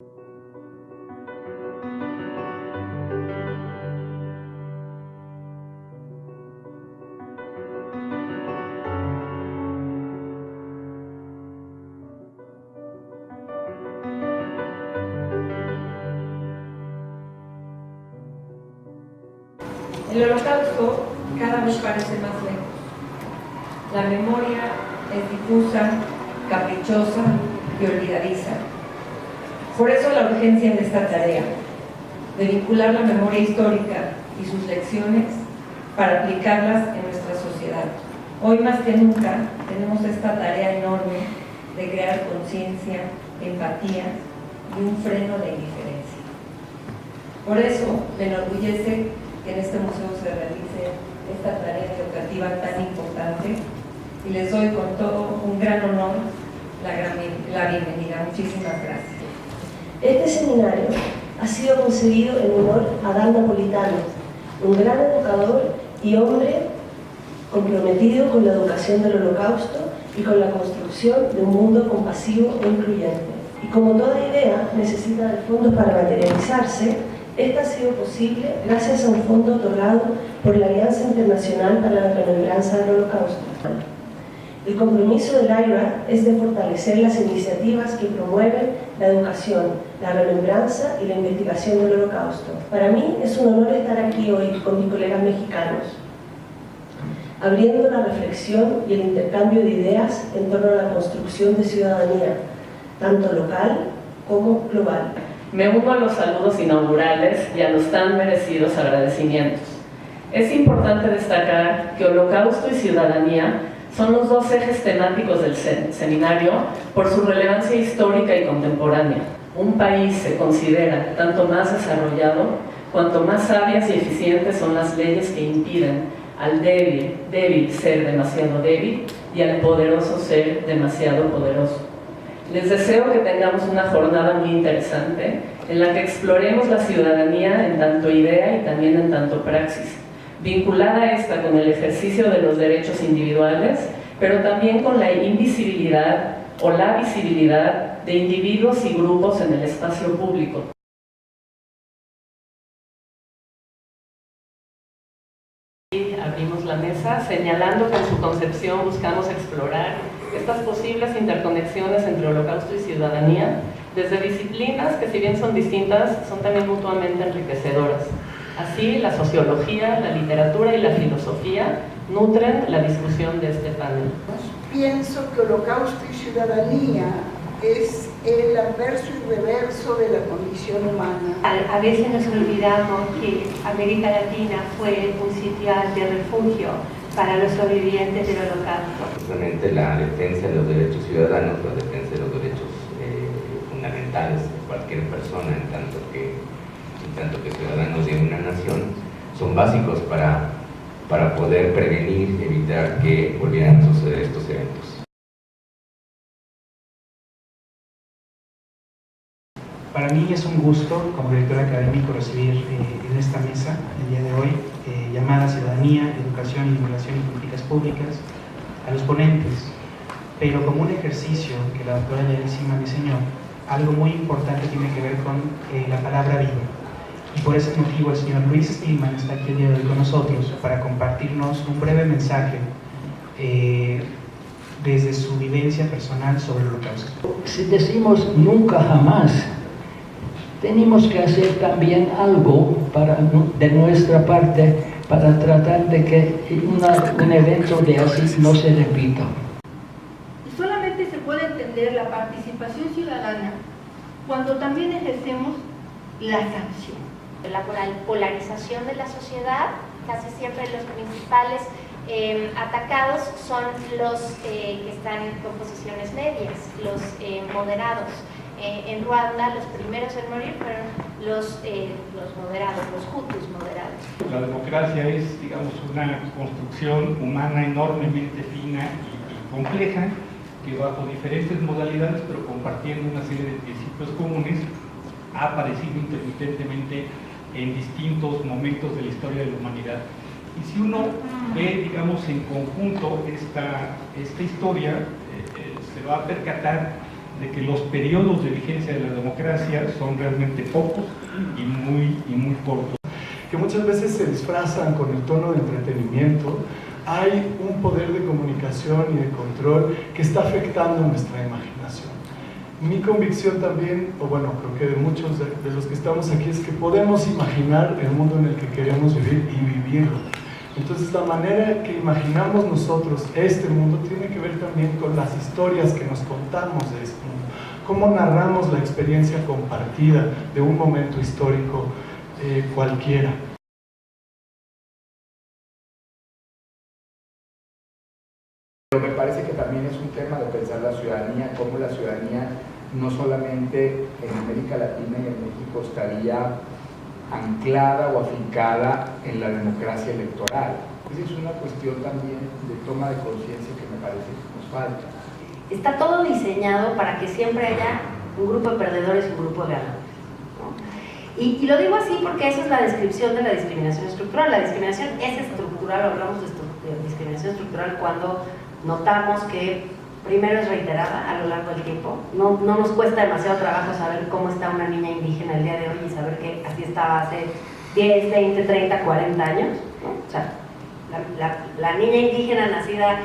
El Holocausto cada vez parece más lejos. La memoria es difusa, caprichosa y olvidadiza. Por eso la urgencia de esta tarea, de vincular la memoria histórica y sus lecciones para aplicarlas en nuestra sociedad. Hoy más que nunca tenemos esta tarea enorme de crear conciencia, empatía y un freno de indiferencia. Por eso me enorgullece que en este museo se realice esta tarea educativa tan importante y les doy con todo un gran honor la bienvenida. Muchísimas gracias. Este seminario ha sido concebido en honor a Dan Napolitano, un gran educador y hombre comprometido con la educación del Holocausto y con la construcción de un mundo compasivo e incluyente. Y como toda idea necesita de fondos para materializarse, esta ha sido posible gracias a un fondo otorgado por la Alianza Internacional para la Remembranza del Holocausto. El compromiso del AIRA es de fortalecer las iniciativas que promueven la educación, la remembranza y la investigación del Holocausto. Para mí es un honor estar aquí hoy con mis colegas mexicanos, abriendo la reflexión y el intercambio de ideas en torno a la construcción de ciudadanía, tanto local como global. Me uno a los saludos inaugurales y a los tan merecidos agradecimientos. Es importante destacar que Holocausto y ciudadanía son los dos ejes temáticos del seminario por su relevancia histórica y contemporánea. Un país se considera tanto más desarrollado cuanto más sabias y eficientes son las leyes que impiden al débil ser demasiado débil y al poderoso ser demasiado poderoso. Les deseo que tengamos una jornada muy interesante en la que exploremos la ciudadanía en tanto idea y también en tanto praxis, vinculada esta con el ejercicio de los derechos individuales, pero también con la invisibilidad o la visibilidad de individuos y grupos en el espacio público. Abrimos la mesa señalando que en su concepción buscamos explorar estas posibles interconexiones entre Holocausto y ciudadanía desde disciplinas que, si bien son distintas, son también mutuamente enriquecedoras. Así, la sociología, la literatura y la filosofía nutren la discusión de este panel. Pienso que Holocausto y ciudadanía es el anverso y reverso de la condición humana. A veces nos olvidamos que América Latina fue un sitio de refugio para los sobrevivientes del Holocausto. Justamente la defensa de los derechos ciudadanos, la defensa de los derechos fundamentales de cualquier persona, en tanto que ciudadanos de una nación, son básicos para poder prevenir y evitar que volvieran a suceder estos eventos. Para mí es un gusto, como director académico, recibir en esta mesa, el día de hoy, llamada Ciudadanía, Educación, Innovación y Políticas Públicas, a los ponentes, pero como un ejercicio que la doctora Yarissima diseñó, algo muy importante tiene que ver con la palabra vida. Y por ese motivo el señor Luis Stillman está aquí el día de hoy con nosotros para compartirnos un breve mensaje desde su vivencia personal sobre el Holocausto. Si decimos nunca jamás, tenemos que hacer también algo de nuestra parte para tratar de que un evento de así no se repita. Y solamente se puede entender la participación ciudadana cuando también ejercemos la sanción. La polarización de la sociedad, casi siempre los principales atacados son los que están con posiciones medias, los moderados. En Ruanda los primeros en morir fueron los moderados, los hutus moderados. La democracia es, digamos, una construcción humana enormemente fina y compleja, que bajo diferentes modalidades, pero compartiendo una serie de principios comunes, ha aparecido intermitentemente en distintos momentos de la historia de la humanidad. Y si uno ve, digamos, en conjunto esta historia, se va a percatar de que los periodos de vigencia de la democracia son realmente pocos y muy cortos. Que muchas veces se disfrazan con el tono de entretenimiento. Hay un poder de comunicación y de control que está afectando nuestra imaginación. Mi convicción también, o bueno, creo que de muchos de los que estamos aquí, es que podemos imaginar el mundo en el que queremos vivir y vivirlo. Entonces, la manera que imaginamos nosotros este mundo tiene que ver también con las historias que nos contamos de este mundo. Cómo narramos la experiencia compartida de un momento histórico cualquiera. Pero me parece que también es un tema de pensar la ciudadanía, cómo la ciudadanía no solamente en América Latina y en México estaría anclada o afincada en la democracia electoral. Esa es una cuestión también de toma de conciencia que me parece que nos falta. Está todo diseñado para que siempre haya un grupo de perdedores y un grupo de ganadores, ¿no? Y lo digo así porque esa es la descripción de la discriminación estructural. La discriminación es estructural, hablamos de discriminación estructural cuando notamos que primero es reiterada a lo largo del tiempo. No nos cuesta demasiado trabajo saber cómo está una niña indígena el día de hoy y saber que así estaba hace 10, 20, 30, 40 años, ¿no? O sea, la niña indígena nacida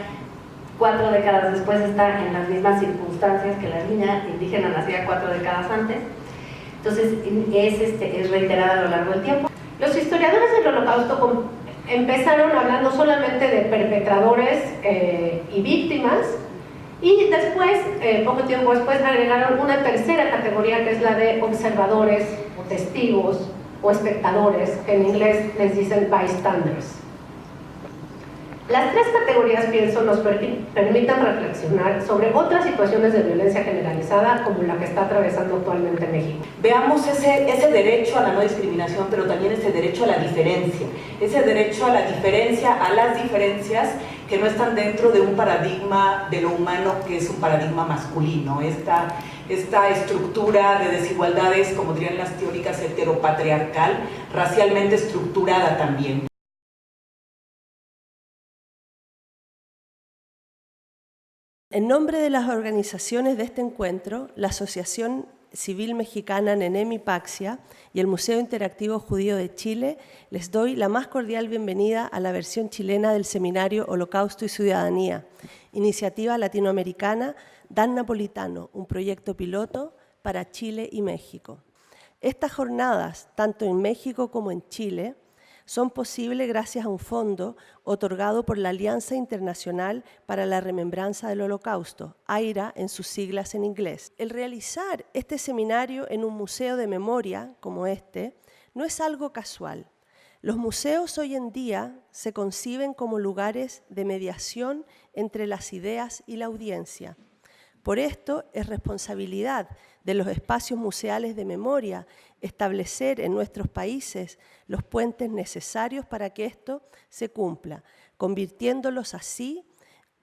4 décadas después está en las mismas circunstancias que la niña indígena nacida 4 décadas antes. Entonces es reiterada a lo largo del tiempo. Los historiadores del Holocausto empezaron hablando solamente de perpetradores y víctimas, y después, poco tiempo después, agregaron una tercera categoría que es la de observadores o testigos o espectadores, que en inglés les dicen bystanders. Las tres categorías, pienso, nos permiten reflexionar sobre otras situaciones de violencia generalizada como la que está atravesando actualmente México. Veamos ese derecho a la no discriminación, pero también ese derecho a la diferencia. Ese derecho a la diferencia, a las diferencias que no están dentro de un paradigma de lo humano que es un paradigma masculino. Esta estructura de desigualdades, como dirían las teóricas, heteropatriarcal, racialmente estructurada también. En nombre de las organizaciones de este encuentro, la Asociación Civil Mexicana Nenemi Paxia y el Museo Interactivo Judío de Chile, les doy la más cordial bienvenida a la versión chilena del seminario Holocausto y Ciudadanía, iniciativa latinoamericana Dan Napolitano, un proyecto piloto para Chile y México. Estas jornadas, tanto en México como en Chile, son posibles gracias a un fondo otorgado por la Alianza Internacional para la Remembranza del Holocausto, AIRA en sus siglas en inglés. El realizar este seminario en un museo de memoria como este no es algo casual. Los museos hoy en día se conciben como lugares de mediación entre las ideas y la audiencia. Por esto es responsabilidad de los espacios museales de memoria establecer en nuestros países los puentes necesarios para que esto se cumpla, convirtiéndolos así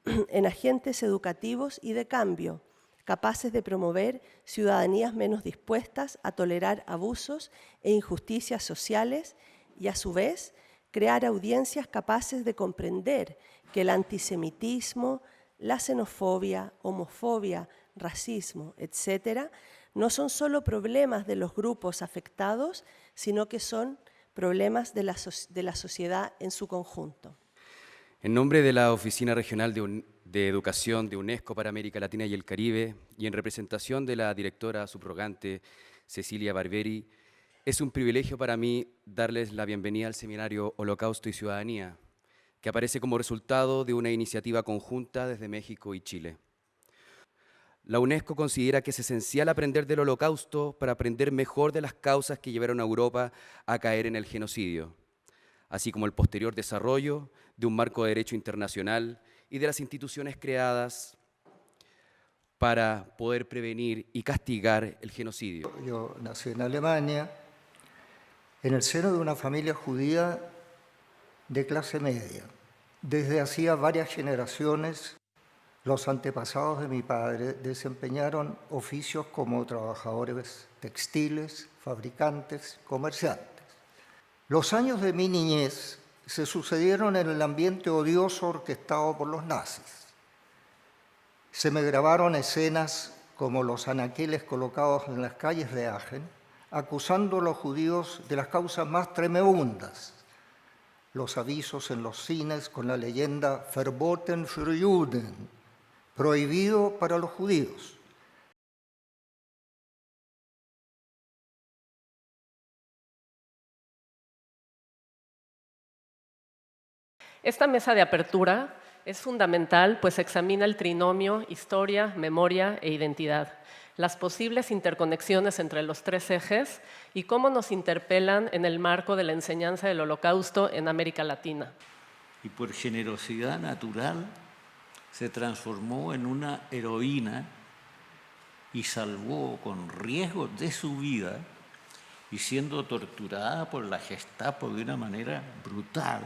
en agentes educativos y de cambio, capaces de promover ciudadanías menos dispuestas a tolerar abusos e injusticias sociales y, a su vez, crear audiencias capaces de comprender que el antisemitismo, la xenofobia, homofobia, racismo, etcétera, no son solo problemas de los grupos afectados, sino que son problemas de la sociedad en su conjunto. En nombre de la Oficina Regional de Educación de UNESCO para América Latina y el Caribe y en representación de la directora subrogante Cecilia Barberi, es un privilegio para mí darles la bienvenida al seminario Holocausto y Ciudadanía, que aparece como resultado de una iniciativa conjunta desde México y Chile. La UNESCO considera que es esencial aprender del Holocausto para aprender mejor de las causas que llevaron a Europa a caer en el genocidio, así como el posterior desarrollo de un marco de derecho internacional y de las instituciones creadas para poder prevenir y castigar el genocidio. Yo nací en Alemania, en el seno de una familia judía de clase media. Desde hacía varias generaciones, los antepasados de mi padre desempeñaron oficios como trabajadores textiles, fabricantes, comerciantes. Los años de mi niñez se sucedieron en el ambiente odioso orquestado por los nazis. Se me grabaron escenas como los anaqueles colocados en las calles de Aachen, acusando a los judíos de las causas más tremendas, los avisos en los cines con la leyenda Verboten für Juden, prohibido para los judíos. Esta mesa de apertura es fundamental, pues examina el trinomio historia, memoria e identidad, las posibles interconexiones entre los tres ejes y cómo nos interpelan en el marco de la enseñanza del Holocausto en América Latina. Y por generosidad natural se transformó en una heroína y salvó con riesgo de su vida y siendo torturada por la Gestapo de una manera brutal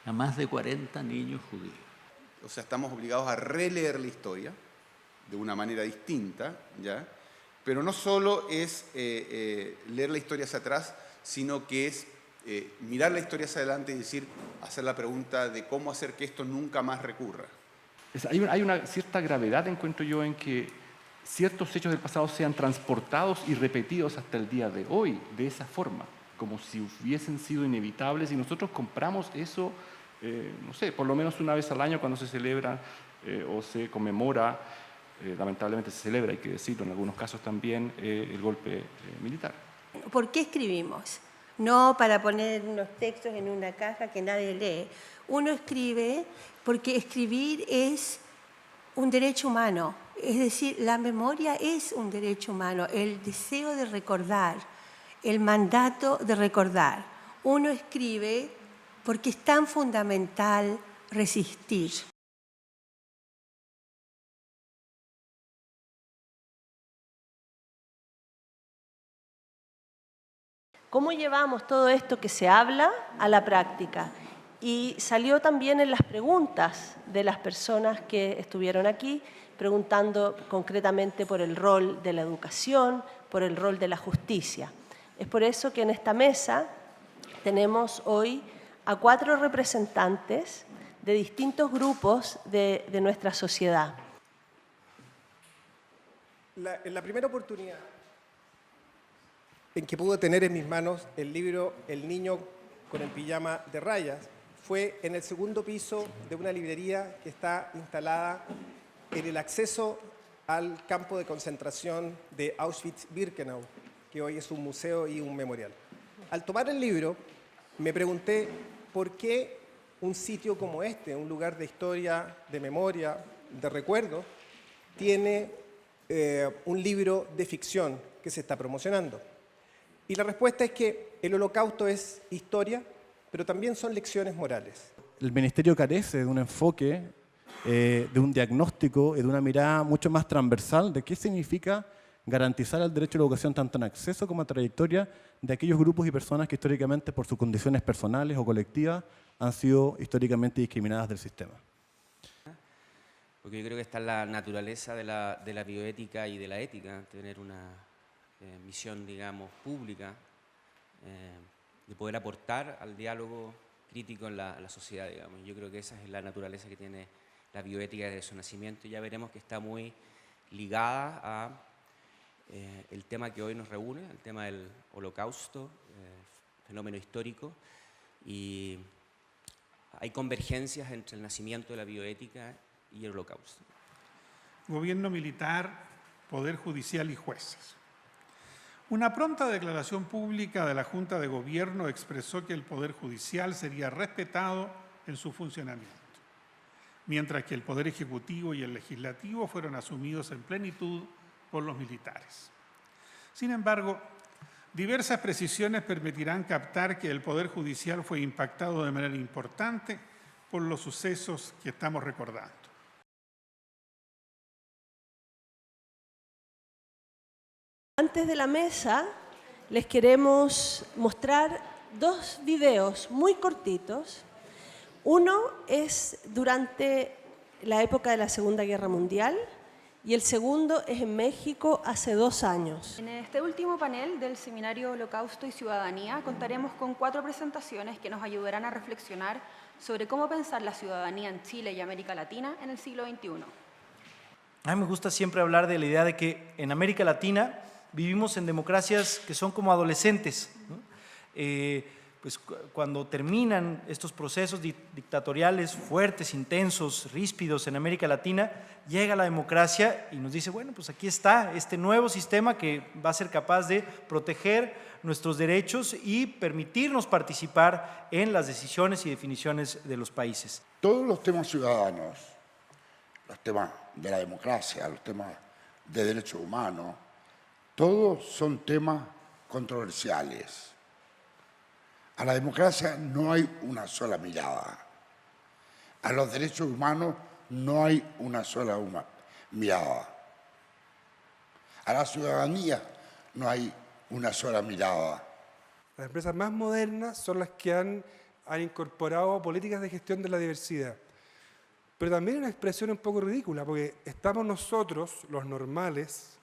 a más de 40 niños judíos. O sea, estamos obligados a releer la historia de una manera distinta, ¿ya? Pero no solo es leer la historia hacia atrás, sino que es mirar la historia hacia adelante y decir, hacer la pregunta de cómo hacer que esto nunca más recurra. Hay una cierta gravedad, encuentro yo, en que ciertos hechos del pasado sean transportados y repetidos hasta el día de hoy, de esa forma, como si hubiesen sido inevitables, y nosotros compramos eso, no sé, por lo menos una vez al año cuando se celebra o se conmemora, lamentablemente se celebra, hay que decirlo, en algunos casos también, el golpe militar. ¿Por qué escribimos? No para poner unos textos en una caja que nadie lee. Uno escribe porque escribir es un derecho humano, es decir, la memoria es un derecho humano, el deseo de recordar, el mandato de recordar. Uno escribe porque es tan fundamental resistir. ¿Cómo llevamos todo esto que se habla a la práctica? Y salió también en las preguntas de las personas que estuvieron aquí, preguntando concretamente por el rol de la educación, por el rol de la justicia. Es por eso que en esta mesa tenemos hoy a 4 representantes de distintos grupos de nuestra sociedad. En la primera oportunidad en que pude tener en mis manos el libro El niño con el pijama de rayas fue en el segundo piso de una librería que está instalada en el acceso al campo de concentración de Auschwitz-Birkenau, que hoy es un museo y un memorial. Al tomar el libro, me pregunté por qué un sitio como este, un lugar de historia, de memoria, de recuerdo, tiene un libro de ficción que se está promocionando. Y la respuesta es que el Holocausto es historia, pero también son lecciones morales. El Ministerio carece de un enfoque, de un diagnóstico y de una mirada mucho más transversal de qué significa garantizar el derecho a la educación tanto en acceso como en trayectoria de aquellos grupos y personas que históricamente por sus condiciones personales o colectivas han sido históricamente discriminadas del sistema. Porque yo creo que está en la naturaleza de la bioética y de la ética, tener una misión, digamos, pública, de poder aportar al diálogo crítico en la sociedad, digamos. Yo creo que esa es la naturaleza que tiene la bioética desde su nacimiento y ya veremos que está muy ligada a el tema que hoy nos reúne, el tema del Holocausto, fenómeno histórico, y hay convergencias entre el nacimiento de la bioética y el Holocausto. Gobierno militar, Poder Judicial y jueces. Una pronta declaración pública de la Junta de Gobierno expresó que el Poder Judicial sería respetado en su funcionamiento, mientras que el Poder Ejecutivo y el Legislativo fueron asumidos en plenitud por los militares. Sin embargo, diversas precisiones permitirán captar que el Poder Judicial fue impactado de manera importante por los sucesos que estamos recordando. Antes de la mesa, les queremos mostrar 2 videos muy cortitos. Uno es durante la época de la Segunda Guerra Mundial y el segundo es en México hace 2 años. En este último panel del Seminario Holocausto y Ciudadanía contaremos con 4 presentaciones que nos ayudarán a reflexionar sobre cómo pensar la ciudadanía en Chile y América Latina en el siglo XXI. A mí me gusta siempre hablar de la idea de que en América Latina vivimos en democracias que son como adolescentes, ¿no? Pues cuando terminan estos procesos dictatoriales fuertes, intensos, ríspidos en América Latina, llega la democracia y nos dice, bueno, pues aquí está este nuevo sistema que va a ser capaz de proteger nuestros derechos y permitirnos participar en las decisiones y definiciones de los países. Todos los temas ciudadanos, los temas de la democracia, los temas de derechos humanos, todos son temas controversiales. A la democracia no hay una sola mirada. A los derechos humanos no hay una sola mirada. A la ciudadanía no hay una sola mirada. Las empresas más modernas son las que han incorporado políticas de gestión de la diversidad. Pero también una expresión un poco ridícula, porque estamos nosotros, los normales,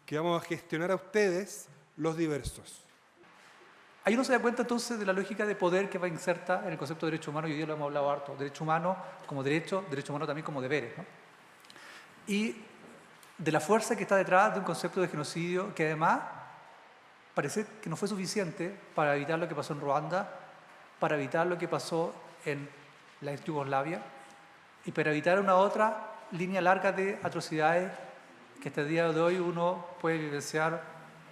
que vamos a gestionar a ustedes, los diversos. Ahí uno se da cuenta entonces de la lógica de poder que va inserta en el concepto de derecho humano, y hoy día lo hemos hablado harto, derecho humano como derecho humano también como deberes, ¿no? Y de la fuerza que está detrás de un concepto de genocidio que además parece que no fue suficiente para evitar lo que pasó en Ruanda, para evitar lo que pasó en la ex Yugoslavia y para evitar una otra línea larga de atrocidades que hasta el día de hoy uno puede vivenciar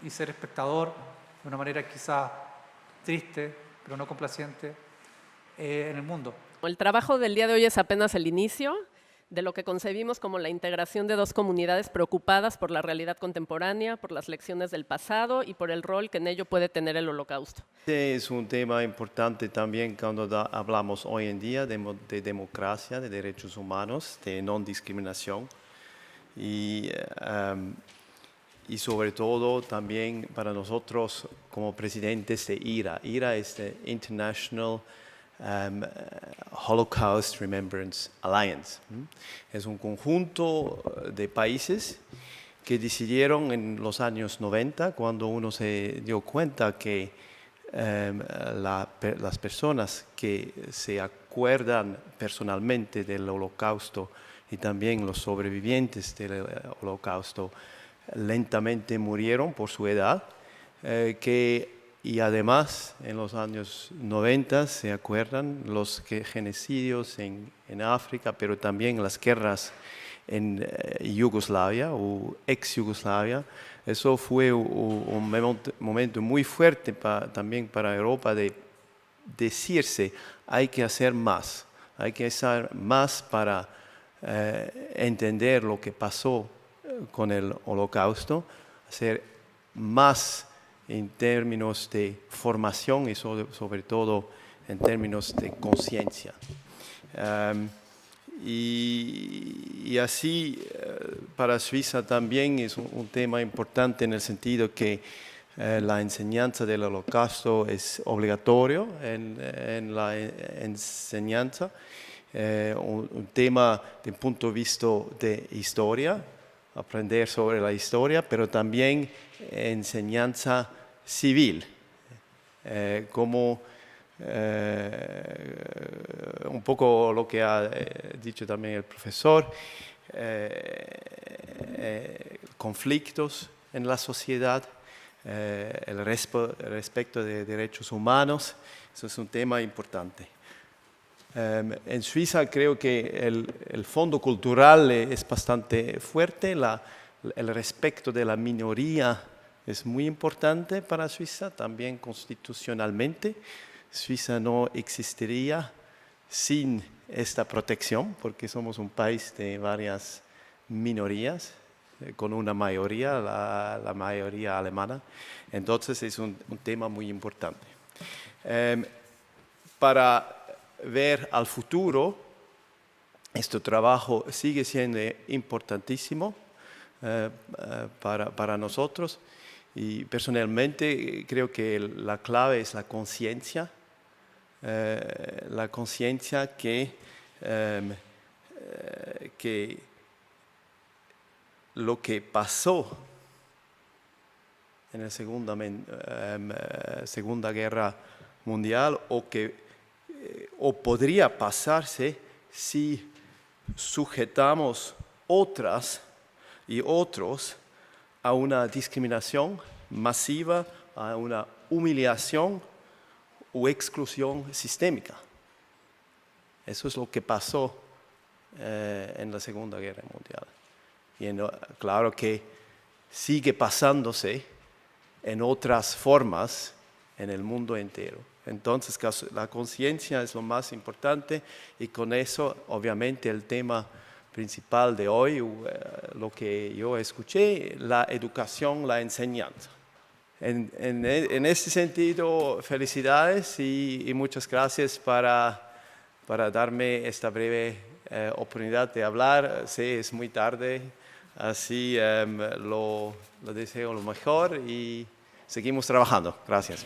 y ser espectador de una manera quizá triste, pero no complaciente, en el mundo. El trabajo del día de hoy es apenas el inicio de lo que concebimos como la integración de dos comunidades preocupadas por la realidad contemporánea, por las lecciones del pasado y por el rol que en ello puede tener el Holocausto. Este es un tema importante también cuando hablamos hoy en día de democracia, de derechos humanos, de no discriminación y sobre todo también para nosotros como presidentes de IRA. IRA es the International Holocaust Remembrance Alliance. Es un conjunto de países que decidieron en los años 90, cuando uno se dio cuenta que las personas que se acuerdan personalmente del Holocausto y también los sobrevivientes del Holocausto lentamente murieron por su edad, y además en los años 90 se acuerdan los genocidios en África, pero también las guerras en Yugoslavia o ex-Yugoslavia. Eso fue un momento muy fuerte también para Europa de decirse, hay que hacer más para entender lo que pasó con el Holocausto, hacer más en términos de formación y sobre todo en términos de conciencia. Y así para Suiza también es un tema importante en el sentido que la enseñanza del Holocausto es obligatorio en la enseñanza, un tema desde el punto de vista de historia, aprender sobre la historia, pero también enseñanza civil, como un poco lo que ha dicho también el profesor, conflictos en la sociedad, el respeto de derechos humanos, eso es un tema importante. En Suiza creo que el fondo cultural es bastante fuerte, el respeto de la minoría es muy importante para Suiza, también constitucionalmente. Suiza no existiría sin esta protección, porque somos un país de varias minorías, con una mayoría, la mayoría alemana. Entonces es un tema muy importante. Para ver al futuro, este trabajo sigue siendo importantísimo para nosotros, y personalmente creo que la clave es la conciencia que lo que pasó en la Segunda Guerra Mundial o podría pasarse si sujetamos otras y otros a una discriminación masiva, a una humillación o exclusión sistémica. Eso es lo que pasó en la Segunda Guerra Mundial. Y claro que sigue pasándose en otras formas en el mundo entero. Entonces, la conciencia es lo más importante y con eso, obviamente, el tema principal de hoy, lo que yo escuché, la educación, la enseñanza. En este sentido, felicidades y muchas gracias para darme esta breve oportunidad de hablar. Sé, es muy tarde, así lo deseo lo mejor y seguimos trabajando. Gracias.